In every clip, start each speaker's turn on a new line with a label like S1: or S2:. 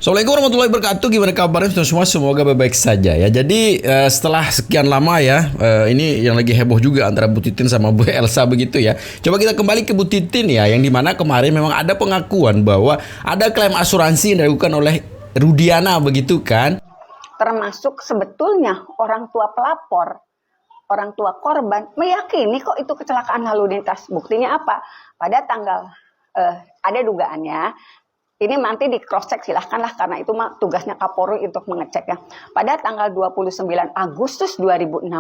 S1: Assalamualaikum warahmatullahi wabarakatuh. Gimana kabarnya semua? Semoga baik-baik saja ya. Jadi setelah sekian lama ya, ini yang lagi heboh juga antara Bu Titin sama Bu Elsa begitu ya. Coba kita kembali ke Bu Titin ya, yang dimana kemarin memang ada pengakuan bahwa ada klaim asuransi yang dilakukan oleh Rudiana begitu kan?
S2: Termasuk sebetulnya orang tua pelapor, orang tua korban meyakini kok itu kecelakaan lalu lintas. Buktinya apa? Pada tanggal ada dugaannya. Ini nanti di cross check silahkanlah, karena itu tugasnya Kapolri untuk mengecek ya. Pada tanggal 29 Agustus 2016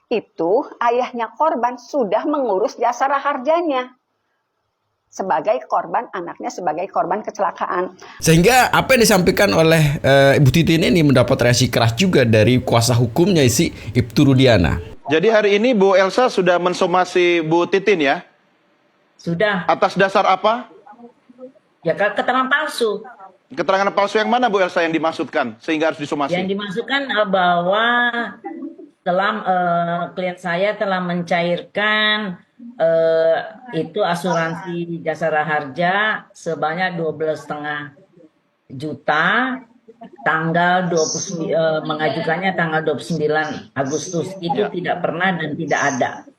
S2: itu ayahnya korban sudah mengurus jasa raharjanya sebagai korban, anaknya sebagai korban kecelakaan.
S1: Sehingga apa yang disampaikan oleh Ibu Titin ini mendapat reaksi keras juga dari kuasa hukumnya si Ibtu Rudiana.
S3: Jadi hari ini Bu Elsa sudah mensomasi Bu Titin ya?
S4: Sudah.
S3: Atas dasar apa?
S4: Ya, keterangan palsu.
S3: Keterangan palsu yang mana Bu Elsa yang dimaksudkan sehingga harus disomasi?
S4: Yang dimasukkan bahwa klien saya telah mencairkan itu asuransi jasa raharja sebanyak 12,5 juta, tanggal 29 mengajukannya tanggal 29 Agustus. Itu tidak pernah dan tidak ada.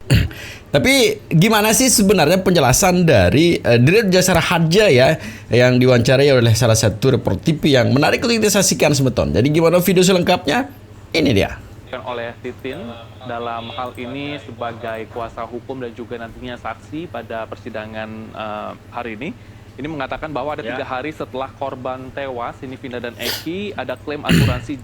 S1: Tapi gimana sih sebenarnya penjelasan dari Direktur Jasa Raharja ya, yang diwawancarai oleh salah satu reporter TV yang menarik untuk kita saksikan semeton. Jadi gimana video selengkapnya? Ini dia.
S5: Oleh Titin dalam hal ini sebagai kuasa hukum dan juga nantinya saksi pada persidangan hari ini mengatakan bahwa ada 3 hari setelah korban tewas, ini Vina dan Eki, ada klaim asuransi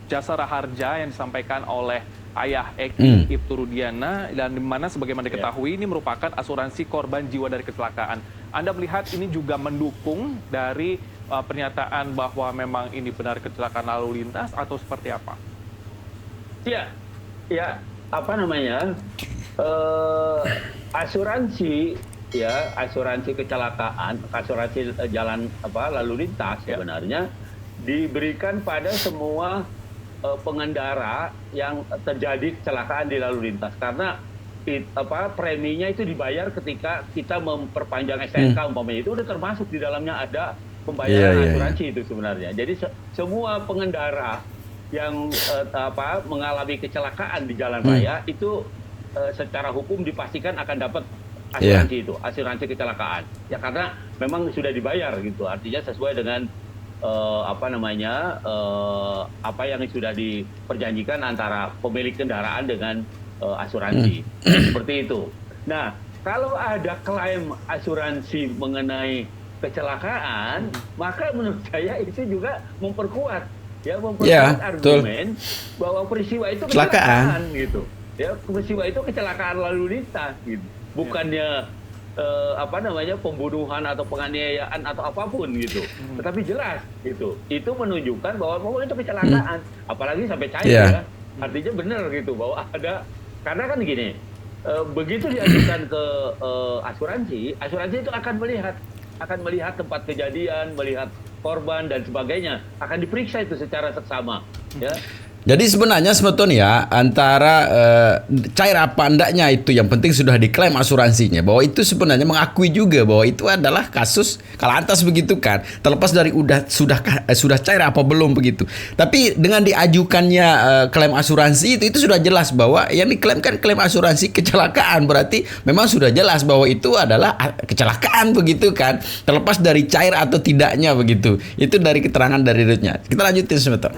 S5: jasa raharja yang disampaikan oleh ayah Eki, Ibtu Rudiana, dan di mana sebagaimana diketahui ini merupakan asuransi korban jiwa dari kecelakaan. Anda melihat ini juga mendukung dari pernyataan bahwa memang ini benar kecelakaan lalu lintas atau seperti apa?
S6: Ya, apa namanya, asuransi kecelakaan, asuransi jalan lalu lintas sebenarnya diberikan pada semua pengendara yang terjadi kecelakaan di lalu lintas, karena preminya itu dibayar ketika kita memperpanjang STNK umpamanya, itu udah termasuk di dalamnya ada pembayaran asuransi itu sebenarnya. Jadi semua pengendara yang mengalami kecelakaan di jalan raya itu secara hukum dipastikan akan dapat asuransi itu, asuransi kecelakaan. Ya karena memang sudah dibayar gitu, artinya sesuai dengan apa yang sudah diperjanjikan antara pemilik kendaraan dengan asuransi. Seperti itu. Nah, kalau ada klaim asuransi mengenai kecelakaan, maka menurut saya itu juga memperkuat argumen bahwa peristiwa itu kecelakaan gitu. Ya, peristiwa itu kecelakaan lalu lintas gitu. Bukannya pembunuhan atau penganiayaan atau apapun gitu. Tetapi jelas gitu. Itu menunjukkan bahwa itu kecelakaan. Apalagi sampai cair ya. Artinya benar gitu bahwa ada, karena kan gini, begitu diajukan ke asuransi itu akan melihat tempat kejadian, melihat korban dan sebagainya, akan diperiksa itu secara seksama ya.
S1: Jadi sebenarnya sebetulnya antara cair apa endaknya itu yang penting sudah diklaim asuransinya, bahwa itu sebenarnya mengakui juga bahwa itu adalah kasus kalantas begitu kan, terlepas dari sudah cair apa belum begitu. Tapi dengan diajukannya klaim asuransi itu sudah jelas bahwa yang diklaim kan klaim asuransi kecelakaan, berarti memang sudah jelas bahwa itu adalah kecelakaan begitu kan, terlepas dari cair atau tidaknya begitu. Itu dari keterangan dari Rutnya. Kita lanjutin sebentar.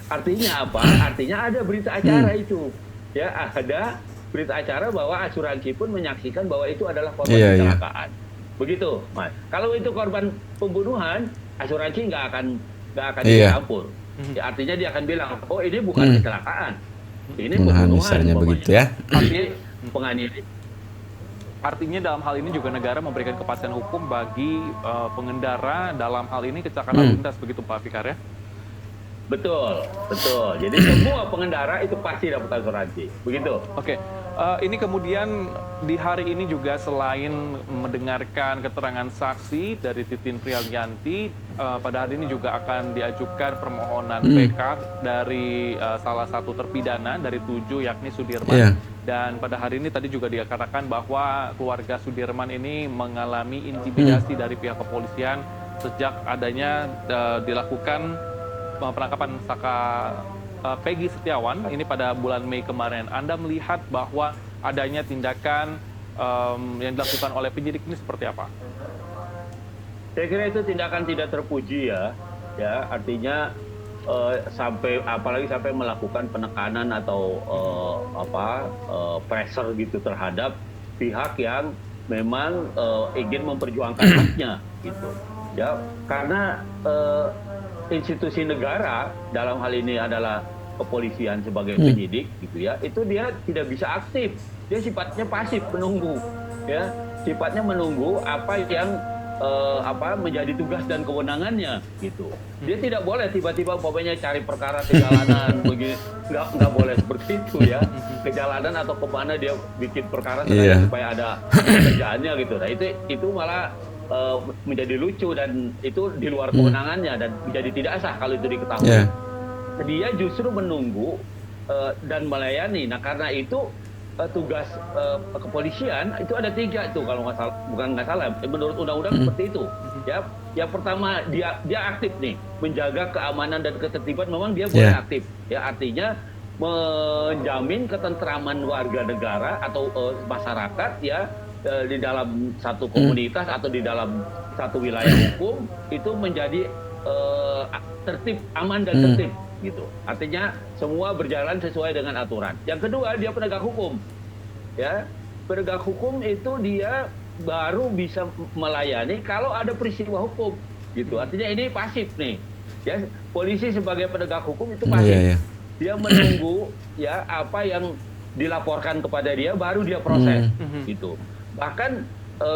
S6: Artinya apa? Artinya ada berita acara itu. Ya, ada berita acara bahwa asuransi pun menyaksikan bahwa itu adalah korban kecelakaan. Begitu, Mas. Kalau itu korban pembunuhan, asuransi nggak akan dicampur. Ya, artinya dia akan bilang, oh ini bukan kecelakaan. Ini pembunuhan
S1: misalnya begitu ya.
S6: Penganiayaan.
S5: Artinya dalam hal ini juga negara memberikan kepastian hukum bagi pengendara dalam hal ini kecelakaan lalu lintas, begitu Pak Fikar ya?
S6: Betul. Jadi semua pengendara itu pasti dapat asuransi. Begitu.
S5: Oke. Ini kemudian di hari ini juga selain mendengarkan keterangan saksi dari Titin Priyanti, pada hari ini juga akan diajukan permohonan PK dari salah satu terpidana dari 7, yakni Sudirman. Dan pada hari ini tadi juga dikatakan bahwa keluarga Sudirman ini mengalami intimidasi dari pihak kepolisian sejak adanya dilakukan penangkapan Saka Peggy Setiawan ini pada bulan Mei kemarin. Anda melihat bahwa adanya tindakan yang dilakukan oleh penyidik ini seperti apa?
S6: Saya kira itu tindakan tidak terpuji ya artinya apalagi sampai melakukan penekanan atau pressure gitu terhadap pihak yang memang ingin memperjuangkan haknya gitu ya, karena institusi negara dalam hal ini adalah kepolisian sebagai penyidik gitu ya, itu dia tidak bisa aktif, dia sifatnya pasif menunggu ya, sifatnya menunggu apa yang menjadi tugas dan kewenangannya gitu. Dia tidak boleh tiba-tiba pokoknya cari perkara ke jalanan begini, nggak boleh seperti itu ya, ke jalanan atau kemana dia bikin perkara supaya ada kerjaannya gitu. Nah itu malah menjadi lucu dan itu di luar kewenangannya dan menjadi tidak sah kalau itu diketahui. Dia justru menunggu dan melayani. Nah karena itu tugas kepolisian itu ada 3 itu kalau nggak salah menurut undang-undang seperti itu ya. Yang pertama dia aktif nih menjaga keamanan dan ketertiban, memang dia boleh aktif ya, artinya menjamin ketentraman warga negara atau masyarakat ya di dalam satu komunitas atau di dalam satu wilayah hukum itu menjadi tertib, aman dan tertib gitu. Artinya semua berjalan sesuai dengan aturan. Yang kedua, dia penegak hukum. Ya, penegak hukum itu dia baru bisa melayani kalau ada peristiwa hukum gitu. Artinya ini pasif nih. Ya, polisi sebagai penegak hukum itu pasif. Dia menunggu ya apa yang dilaporkan kepada dia baru dia proses gitu. Bahkan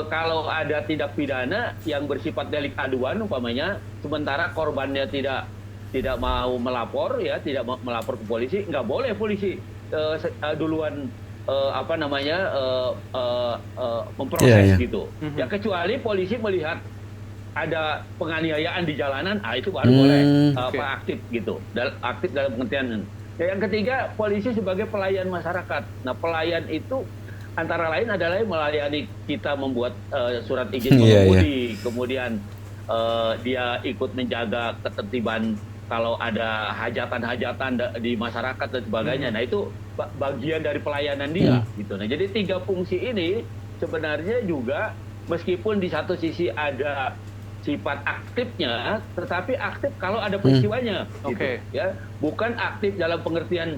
S6: kalau ada tindak pidana yang bersifat delik aduan umpamanya, sementara korbannya tidak mau melapor ya, tidak melapor ke polisi, nggak boleh polisi duluan memproses gitu. Ya kecuali polisi melihat ada penganiayaan di jalanan, itu baru boleh aktif gitu, aktif dalam pengertian. Ya, yang ketiga, polisi sebagai pelayan masyarakat. Nah pelayan itu antara lain adalah melayani kita membuat surat izin mengemudi, kemudian dia ikut menjaga ketertiban kalau ada hajatan-hajatan di masyarakat dan sebagainya. Nah itu bagian dari pelayanan dia gitu. Nah jadi 3 fungsi ini sebenarnya juga meskipun di satu sisi ada sifat aktifnya, tetapi aktif kalau ada peristiwanya gitu ya, bukan aktif dalam pengertian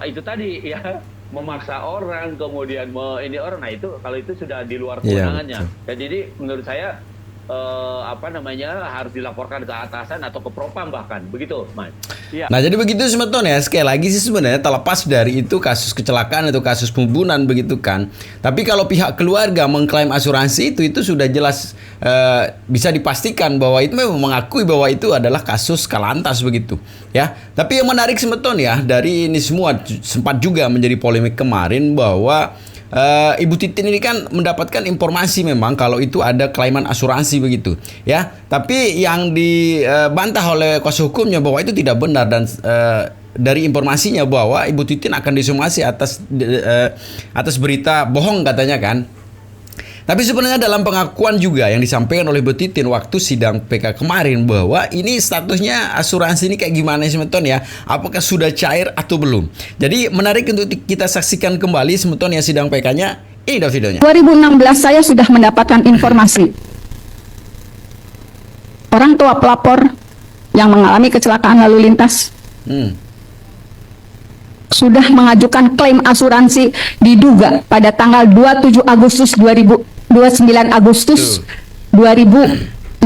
S6: itu tadi ya, memaksa orang kemudian ini orang. Nah itu kalau itu sudah di luar kewenangannya. Jadi menurut saya harus dilaporkan ke atasan atau ke propam bahkan begitu, Mas.
S1: Nah jadi begitu Semeton ya, sekali lagi sih sebenarnya terlepas dari itu kasus kecelakaan atau kasus pembunuhan begitu kan, tapi kalau pihak keluarga mengklaim asuransi itu sudah jelas bisa dipastikan bahwa itu memang mengakui bahwa itu adalah kasus kalantas begitu ya. Tapi yang menarik Semeton ya, dari ini semua sempat juga menjadi polemik kemarin bahwa Ibu Titin ini kan mendapatkan informasi memang kalau itu ada klaiman asuransi begitu ya, tapi yang dibantah oleh kuasa hukumnya bahwa itu tidak benar dan dari informasinya bahwa Ibu Titin akan disomasi atas berita bohong katanya kan. Tapi sebenarnya dalam pengakuan juga yang disampaikan oleh Bu Titin waktu sidang PK kemarin bahwa ini statusnya asuransi ini kayak gimana Semeton ya? Apakah sudah cair atau belum? Jadi menarik untuk kita saksikan kembali Semeton ya sidang PK-nya. Ini dah videonya.
S7: 2016 saya sudah mendapatkan informasi. Orang tua pelapor yang mengalami kecelakaan lalu lintas sudah mengajukan klaim asuransi diduga pada tanggal 27 Agustus 29 Agustus 2016.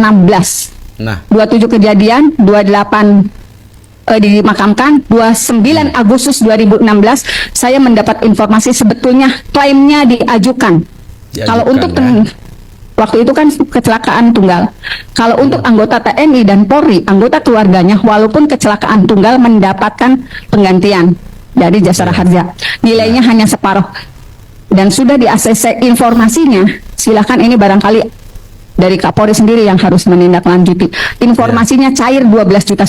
S1: Nah,
S7: 27 kejadian, 28 dimakamkan, 29 Agustus 2016 saya mendapat informasi sebetulnya klaimnya diajukan. Kalau untuk waktu itu kan kecelakaan tunggal. Kalau untuk anggota TNI dan Polri, anggota keluarganya walaupun kecelakaan tunggal mendapatkan penggantian dari Jasara Harja. Nilainya hanya separuh. Dan sudah di ACC informasinya, silakan ini barangkali dari Kapolri sendiri yang harus menindaklanjuti. Informasinya cair 12,5 juta.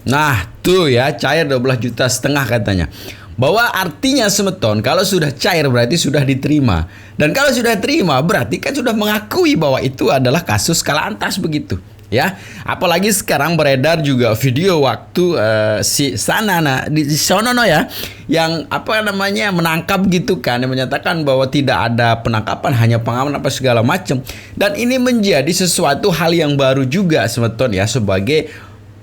S1: Nah, tuh ya, cair 12,5 juta katanya. Bahwa artinya Semeton kalau sudah cair berarti sudah diterima. Dan kalau sudah terima berarti kan sudah mengakui bahwa itu adalah kasus kalantas begitu. ya. Apalagi sekarang beredar juga video waktu si Sanana di Sonono ya, yang apa namanya menangkap gitu kan, yang menyatakan bahwa tidak ada penangkapan, hanya pengaman apa segala macam. Dan ini menjadi sesuatu hal yang baru juga sebetulnya ya, sebagai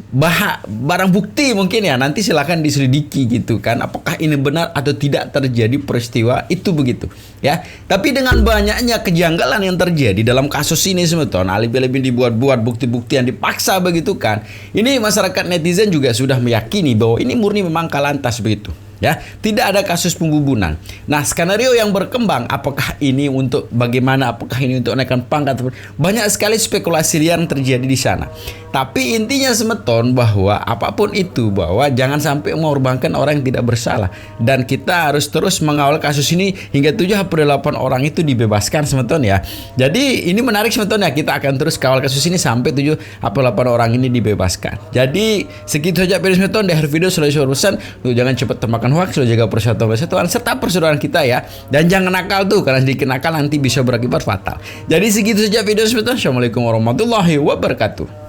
S1: barang bukti mungkin ya, nanti silakan diselidiki gitu kan, apakah ini benar atau tidak terjadi peristiwa itu begitu ya. Tapi dengan banyaknya kejanggalan yang terjadi dalam kasus ini sebetulnya, lebih-lebih dibuat-buat bukti-bukti yang dipaksa begitu kan, ini masyarakat netizen juga sudah meyakini bahwa ini murni memang kalantas begitu ya, tidak ada kasus pembunuhan. Nah, skenario yang berkembang, apakah ini untuk bagaimana, apakah ini untuk naikkan pangkat, banyak sekali spekulasi liar yang terjadi di sana. Tapi intinya semeton bahwa apapun itu, bahwa jangan sampai mengorbankan orang yang tidak bersalah, dan kita harus terus mengawal kasus ini hingga 78 orang itu dibebaskan semeton ya. Jadi ini menarik semeton ya, kita akan terus kawal kasus ini sampai 78 orang ini dibebaskan. Jadi segitu saja video semeton, di akhir video selalu pesan jangan cepat termakan hoax, selalu jaga persatuan serta persaudaraan kita ya, dan jangan nakal tuh, karena sedikit nakal nanti bisa berakibat fatal. Jadi segitu saja video semeton. Assalamualaikum warahmatullahi wabarakatuh.